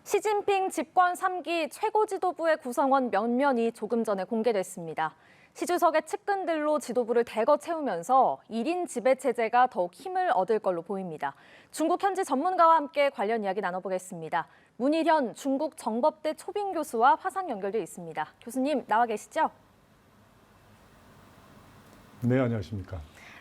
시진핑 집권 3기 최고 지도부의 구성원 면면이 조금 전에 공개됐습니다. 시 주석의 측근들로 지도부를 대거 채우면서 1인 지배 체제가 더욱 힘을 얻을 걸로 보입니다. 중국 현지 전문가와 함께 관련 이야기 나눠보겠습니다. 문희련 중국 정법대 초빙 교수와 화상 연결돼 있습니다. 교수님 나와 계시죠? 네, 안녕하십니까.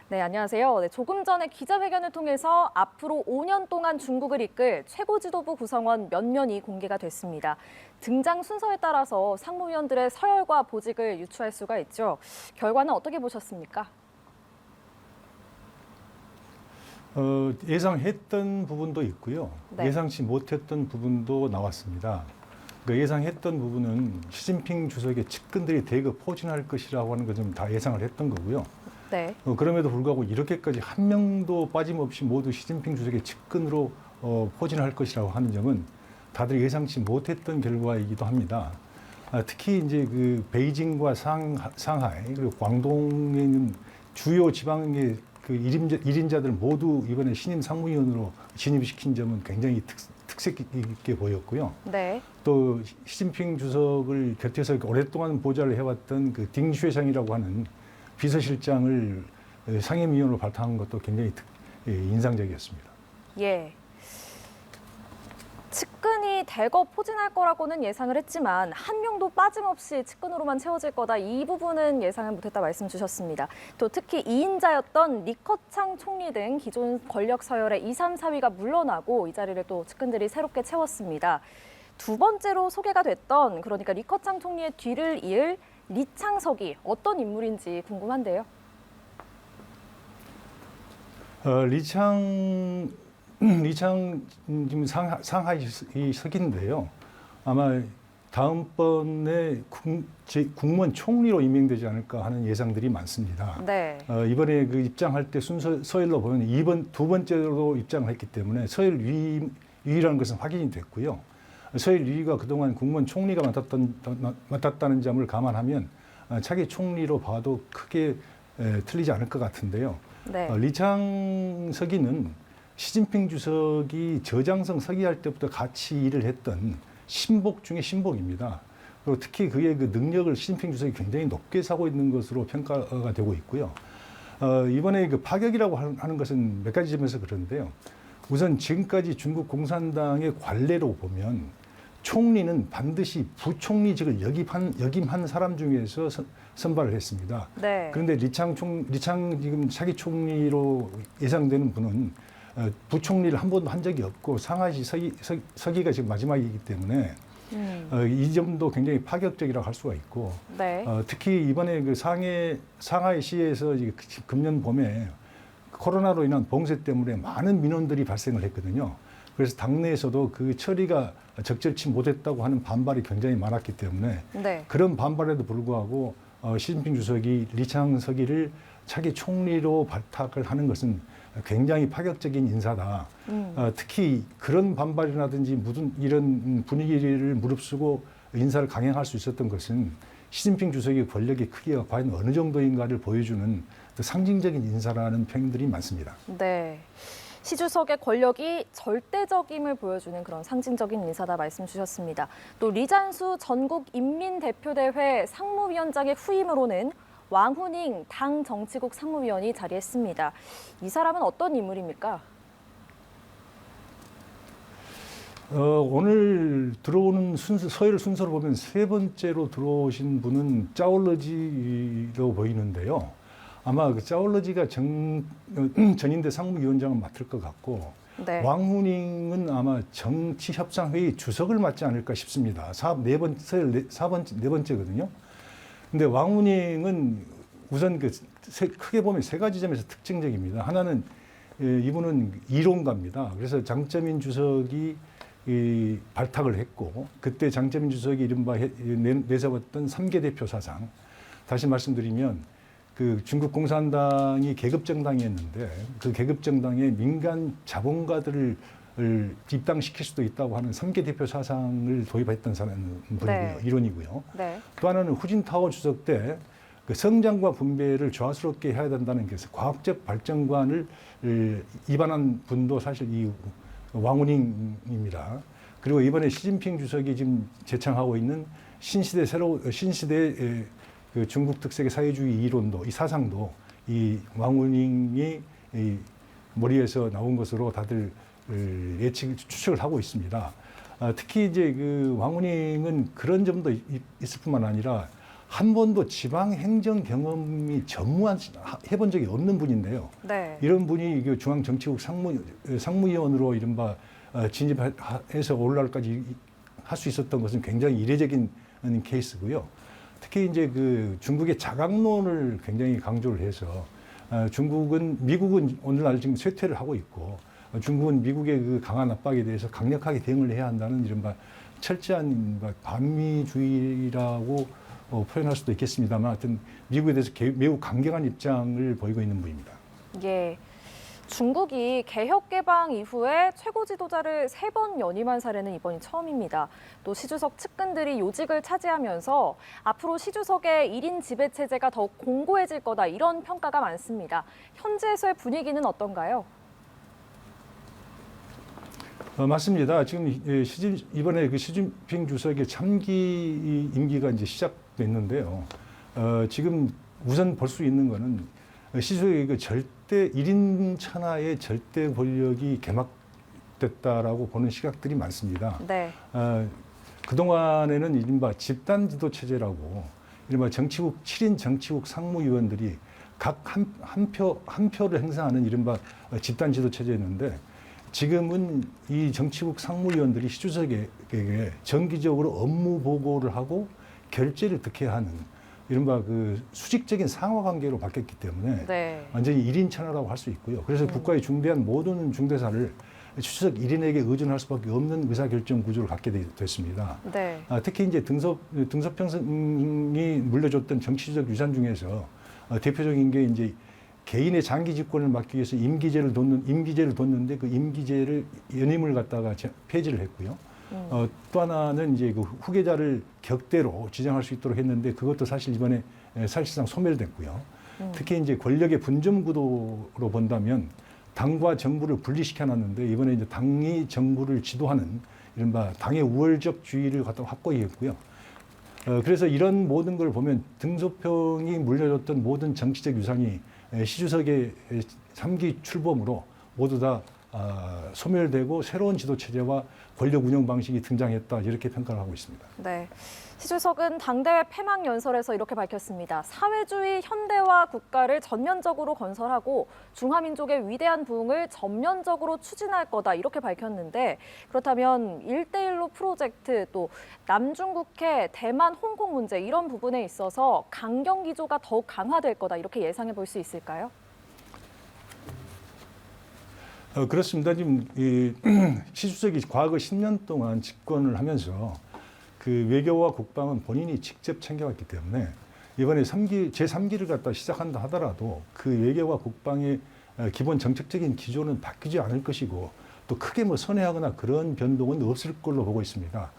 네, 안녕하세요. 조금 전에 기자회견을 통해서 앞으로 5년 동안 중국을 이끌 최고 지도부 구성원 면면이 공개가 됐습니다. 등장 순서에 따라서 상무위원들의 서열과 보직을 유추할 수가 있죠. 결과는 어떻게 보셨습니까? 예상했던 부분도 있고요. 네. 예상치 못했던 부분도 나왔습니다. 그러니까 예상했던 부분은 시진핑 주석의 측근들이 대거 포진할 것이라고 하는 것 좀 다 예상을 했던 거고요. 네. 그럼에도 불구하고 이렇게까지 한 명도 빠짐없이 모두 시진핑 주석의 측근으로 포진할 것이라고 하는 점은 다들 예상치 못했던 결과이기도 합니다. 특히 이제 그 베이징과 상하이 그리고 광동에 있는 주요 지방의 그 일인자들 모두 이번에 신임 상무위원으로 진입시킨 점은 굉장히 특색 있게 보였고요. 네. 또 시진핑 주석을 곁에서 오랫동안 보좌를 해왔던 그 딩슈에상이라고 하는 비서실장을 상임위원으로 발탁한 것도 굉장히 인상적이었습니다. 예. 측근이 대거 포진할 거라고는 예상을 했지만 한 명도 빠짐없이 측근으로만 채워질 거다. 이 부분은 예상을 못했다 말씀 주셨습니다. 또 특히 2인자였던 리커창 총리 등 기존 권력 서열의 2, 3, 4위가 물러나고 이 자리를 또 측근들이 새롭게 채웠습니다. 두 번째로 소개가 됐던 그러니까 리커창 총리의 뒤를 이을 리창석이 어떤 인물인지 궁금한데요. 리창 지금 상하이 석인데요. 아마 다음번에 국무원 총리로 임명되지 않을까 하는 예상들이 많습니다. 네. 이번에 그 입장할 때 순서 서열로 보면 두 번째로 입장을 했기 때문에 서열 위라는 것은 확인이 됐고요. 서열 위가 그동안 국무원 총리가 맡았다는 점을 감안하면 차기 총리로 봐도 크게 틀리지 않을 것 같은데요. 네. 리창석이는 시진핑 주석이 저장성 서기할 때부터 같이 일을 했던 신복 중에 신복입니다. 그리고 특히 그의 그 능력을 시진핑 주석이 굉장히 높게 사고 있는 것으로 평가가 되고 있고요. 이번에 그 파격이라고 하는 것은 몇 가지 점에서 그런데요. 우선 지금까지 중국 공산당의 관례로 보면 총리는 반드시 부총리직을 역임한 사람 중에서 선발을 했습니다. 네. 그런데 리창 지금 차기 총리로 예상되는 분은 부총리를 한 번도 한 적이 없고 상하이 서기가 지금 마지막이기 때문에 이 점도 굉장히 파격적이라고 할 수가 있고 네. 특히 이번에 그 상하이시에서 금년 봄에 코로나로 인한 봉쇄 때문에 많은 민원들이 발생을 했거든요. 그래서 당내에서도 그 처리가 적절치 못했다고 하는 반발이 굉장히 많았기 때문에 네. 그런 반발에도 불구하고 시진핑 주석이 리창석이를 차기 총리로 발탁을 하는 것은 굉장히 파격적인 인사다. 특히 그런 반발이라든지 이런 분위기를 무릅쓰고 인사를 강행할 수 있었던 것은 시진핑 주석의 권력의 크기가 과연 어느 정도인가를 보여주는 상징적인 인사라는 평들이 많습니다. 네. 시 주석의 권력이 절대적임을 보여주는 그런 상징적인 인사다 말씀 주셨습니다. 또 리잔수 전국인민대표대회 상무위원장의 후임으로는 왕후닝 당 정치국 상무위원이 자리했습니다. 이 사람은 어떤 인물입니까? 오늘 들어오는 서열 순서로 보면 세 번째로 들어오신 분은 짜올러지로 보이는데요. 아마 그 짜올러지가 전인대 상무위원장을 맡을 것 같고 네. 왕후닝은 아마 정치협상회의 주석을 맡지 않을까 싶습니다. 네 번째거든요. 근데 왕후닝은 우선 크게 보면 세 가지 점에서 특징적입니다. 하나는 이분은 이론가입니다. 그래서 장쩌민 주석이 발탁을 했고 그때 장쩌민 주석이 이른바 내세웠던 3개 대표 사상. 다시 말씀드리면 그 중국 공산당이 계급정당이었는데 그 계급정당에 민간 자본가들을 입당시킬 수도 있다고 하는 3개 대표 사상을 도입했던 분이고요. 네. 이론이고요. 네. 또 하나는 후진타오 주석 때 그 성장과 분배를 조화스럽게 해야 된다는 게 과학적 발전관을 입안한 분도 사실 이 왕후닝입니다. 그리고 이번에 시진핑 주석이 지금 제창하고 있는 신시대 그 중국 특색의 사회주의 이론도, 이 사상도 이 왕후닝이 이 머리에서 나온 것으로 다들 추측을 하고 있습니다. 특히 이제 그 왕후닝은 그런 점도 있을 뿐만 아니라 한 번도 지방 행정 경험이 전무한 해본 적이 없는 분인데요. 네. 이런 분이 중앙정치국 상무위원으로 이른바 진입해서 오늘날까지 할 수 있었던 것은 굉장히 이례적인 케이스고요. 특히 이제 그 중국의 자강론을 굉장히 강조를 해서 미국은 오늘날 지금 쇠퇴를 하고 있고 중국은 미국의 그 강한 압박에 대해서 강력하게 대응을 해야 한다는 이른바 철저한 반미주의라고 표현할 수도 있겠습니다만 하여튼 미국에 대해서 매우 강경한 입장을 보이고 있는 분입니다. 예. 중국이 개혁 개방 이후에 최고 지도자를 3번 연임한 사례는 이번이 처음입니다. 또 시 주석 측근들이 요직을 차지하면서 앞으로 시 주석의 1인 지배 체제가 더욱 공고해질 거다 이런 평가가 많습니다. 현지에서의 분위기는 어떤가요? 맞습니다. 지금 이번에 그 시진핑 주석의 참기 임기가 이제 시작됐는데요. 지금 우선 볼 수 있는 거는 시 주석의 그 절대 1인 천하의 절대 권력이 개막됐다라고 보는 시각들이 많습니다. 네. 그동안에는 이른바 집단 지도 체제라고 이른바 7인 정치국 상무위원들이 각 한 표를 행사하는 이른바 집단 지도 체제였는데 지금은 이 정치국 상무위원들이 시 주석에게 정기적으로 업무 보고를 하고 결재를 득해야 하는 이른바 그 수직적인 상하 관계로 바뀌었기 때문에 네. 완전히 1인 천하라고 할 수 있고요. 그래서 국가의 중대한 모든 중대사를 시 주석 1인에게 의존할 수밖에 없는 의사결정 구조를 갖게 됐습니다. 네. 특히 이제 등소평이 물려줬던 정치적 유산 중에서 대표적인 게 이제 개인의 장기 집권을 막기 위해서 임기제를 뒀는데 그 임기제를 연임을 갖다가 폐지를 했고요. 또 하나는 이제 그 후계자를 격대로 지정할 수 있도록 했는데 그것도 사실 이번에 사실상 소멸됐고요. 특히 이제 권력의 분점 구도로 본다면 당과 정부를 분리시켜 놨는데 이번에 이제 당이 정부를 지도하는 이른바 당의 우월적 주의를 갖다 확고히 했고요. 그래서 이런 모든 걸 보면 등소평이 물려줬던 모든 정치적 유산이 시 주석의 3기 출범으로 모두 다 소멸되고 새로운 지도 체제와 권력 운영 방식이 등장했다 이렇게 평가를 하고 있습니다. 네. 시 주석은 당대회 폐막 연설에서 이렇게 밝혔습니다. 사회주의 현대화 국가를 전면적으로 건설하고 중화민족의 위대한 부흥을 전면적으로 추진할 거다 이렇게 밝혔는데 그렇다면 1대1로 프로젝트 또 남중국해, 대만, 홍콩 문제 이런 부분에 있어서 강경 기조가 더욱 강화될 거다 이렇게 예상해 볼 수 있을까요? 그렇습니다. 지금 시 주석이 과거 10년 동안 집권을 하면서 그 외교와 국방은 본인이 직접 챙겨왔기 때문에 이번에 제3기를 갖다 시작한다 하더라도 그 외교와 국방의 기본 정책적인 기조는 바뀌지 않을 것이고 또 크게 뭐 선회하거나 그런 변동은 없을 걸로 보고 있습니다.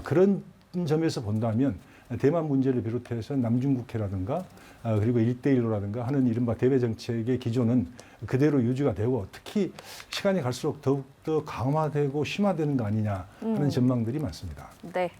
그런 점에서 본다면 대만 문제를 비롯해서 남중국해라든가 그리고 1대1로라든가 하는 이른바 대외 정책의 기조는 그대로 유지가 되고 특히 시간이 갈수록 더욱더 강화되고 심화되는 거 아니냐 하는 전망들이 많습니다. 네.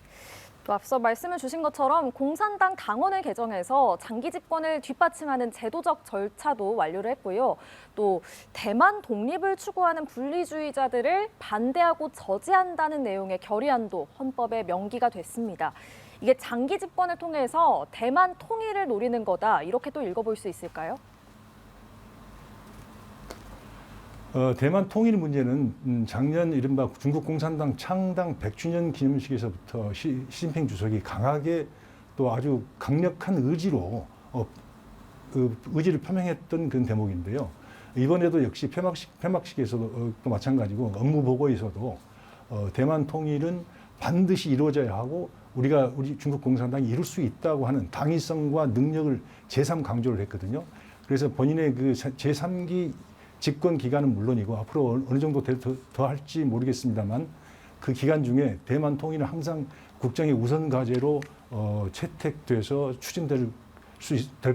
또 앞서 말씀을 주신 것처럼 공산당 당원을 개정해서 장기 집권을 뒷받침하는 제도적 절차도 완료를 했고요. 또 대만 독립을 추구하는 분리주의자들을 반대하고 저지한다는 내용의 결의안도 헌법에 명기가 됐습니다. 이게 장기 집권을 통해서 대만 통일을 노리는 거다 이렇게 또 읽어볼 수 있을까요? 대만 통일 문제는 작년 이른바 중국 공산당 창당 100주년 기념식에서부터 시진핑 주석이 강하게 또 아주 강력한 의지로 의지를 표명했던 그런 대목인데요. 이번에도 역시 폐막식에서도 또 마찬가지고 업무 보고에서도 대만 통일은 반드시 이루어져야 하고 우리 중국 공산당이 이룰 수 있다고 하는 당위성과 능력을 재삼 강조를 했거든요. 그래서 본인의 그 제3기 집권 기간은 물론이고 앞으로 어느 정도 더 할지 모르겠습니다만 그 기간 중에 대만 통일은 항상 국정의 우선 과제로 채택돼서 추진될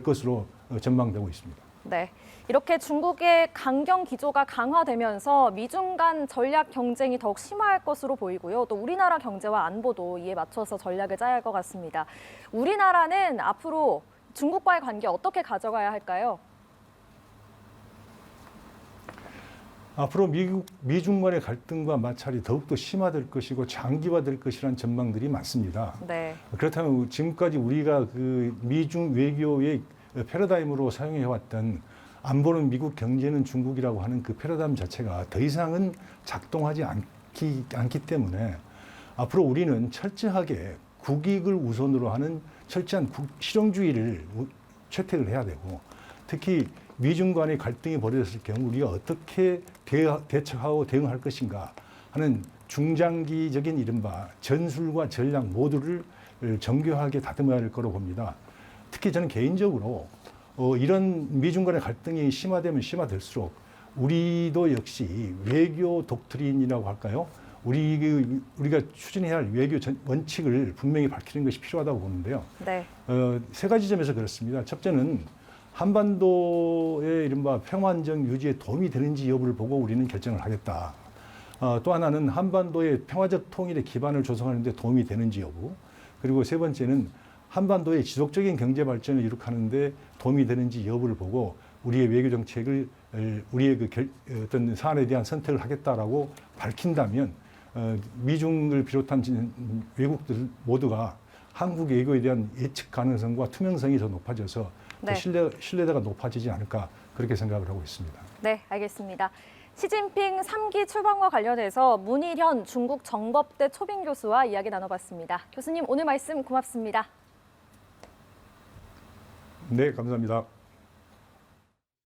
것으로 전망되고 있습니다. 네. 이렇게 중국의 강경 기조가 강화되면서 미중 간 전략 경쟁이 더욱 심화할 것으로 보이고요. 또 우리나라 경제와 안보도 이에 맞춰서 전략을 짜야 할 것 같습니다. 우리나라는 앞으로 중국과의 관계 어떻게 가져가야 할까요? 앞으로 미중 간의 갈등과 마찰이 더욱더 심화될 것이고 장기화될 것이라는 전망들이 많습니다. 네. 그렇다면 지금까지 우리가 그 미중 외교의 패러다임으로 사용해왔던 안보는 미국, 경제는 중국이라고 하는 그 패러다임 자체가 더 이상은 작동하지 않기 때문에 앞으로 우리는 철저하게 국익을 우선으로 하는 철저한 실용주의를 채택을 해야 되고, 특히 미중 간의 갈등이 벌어졌을 경우 우리가 어떻게 대처하고 대응할 것인가 하는 중장기적인 이른바 전술과 전략 모두를 정교하게 다듬어야 할 거로 봅니다. 특히 저는 개인적으로 이런 미중 간의 갈등이 심화되면 심화될수록 우리도 역시 외교 독트린이라고 할까요? 우리가 추진해야 할 외교 원칙을 분명히 밝히는 것이 필요하다고 보는데요. 네. 세 가지 점에서 그렇습니다. 첫째는 한반도의 이른바 평화안정 유지에 도움이 되는지 여부를 보고 우리는 결정을 하겠다. 또 하나는 한반도의 평화적 통일의 기반을 조성하는 데 도움이 되는지 여부. 그리고 세 번째는 한반도의 지속적인 경제 발전을 이룩하는 데 도움이 되는지 여부를 보고 우리의 외교 정책을 우리의 어떤 사안에 대한 선택을 하겠다라고 밝힌다면 미중을 비롯한 외국들 모두가 한국 외교에 대한 예측 가능성과 투명성이 더 높아져서 네. 신뢰도가 높아지지 않을까 그렇게 생각을 하고 있습니다. 네, 알겠습니다. 시진핑 3기 출범과 관련해서 문희련 중국 정법대 초빙 교수와 이야기 나눠봤습니다. 교수님, 오늘 말씀 고맙습니다. 네, 감사합니다.